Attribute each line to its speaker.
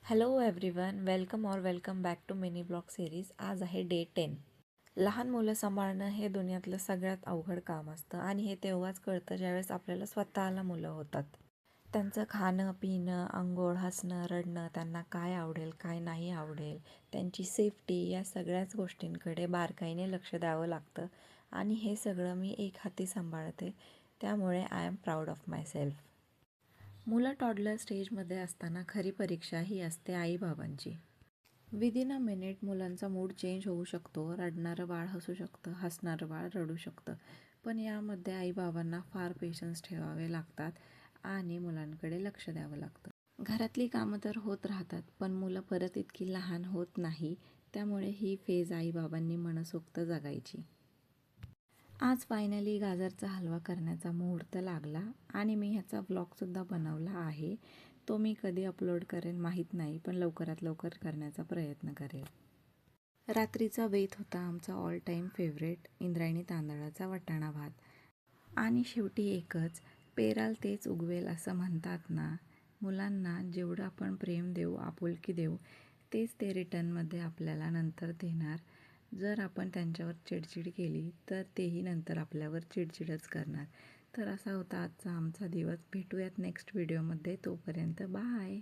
Speaker 1: Hello everyone, welcome back to mini blog series. आज आहे day 10. लहान मुलं सांभाळणं हे दुनियातलं सगळ्यात अवघड काम असतं आणि हे तेव्हाच कळतं ज्यावेळेस आपल्याला स्वतःला मुलं होतात. त्यांचं खाणं, पिणं, अंघोळ, हसणं, रडणं, त्यांना काय आवडेल, काय नाही आवडेल, त्यांची सेफ्टी या सगळ्याच गोष्टींकडे बारकाईने लक्ष द्यावं लागतं आणि हे सगळं मी एक हाती सांभाळते. त्यामुळे I am proud of my self. मुलं टॉडलर स्टेजमध्ये असताना खरी परीक्षा ही असते आईबाबांची. विदिन अ मिनिट मुलांचा मूड चेंज होऊ शकतो. रडणारं बाळ हसू शकतं, हसणारं बाळ रडू शकतं. पण यामध्ये आईबाबांना फार पेशन्स ठेवावे लागतात आणि मुलांकडे लक्ष द्यावं लागतं. घरातली कामं तर होत राहतात, पण मुलं परत इतकी लहान होत नाही. त्यामुळे ही फेज आईबाबांनी मनसोक्त जगायची. आज फायनली गाजरचा हलवा करण्याचा मुहूर्त लागला आणि मी ह्याचा व्लॉगसुद्धा बनवला आहे. तो मी कधी अपलोड करेन माहीत नाही, पण लवकरात लवकर करण्याचा प्रयत्न करेल. रात्रीचा बेत होता आमचा ऑल टाईम फेवरेट इंद्रायणी तांदळाचा वाटाणा भात. आणि शेवटी एकच, पेराल तेच उगवेल असं म्हणतात ना. मुलांना जेवढं आपण प्रेम देऊ, आपुलकी देऊ, तेच ते रिटर्नमध्ये आपल्याला नंतर देणार. जर आपण त्यांच्यावर चिडचिड केली तर तेही नंतर आपल्यावर चिडचिडच करणार. तर असा होता आजचा आमचा दिवस. भेटूयात नेक्स्ट व्हिडिओमध्ये. तोपर्यंत बाय.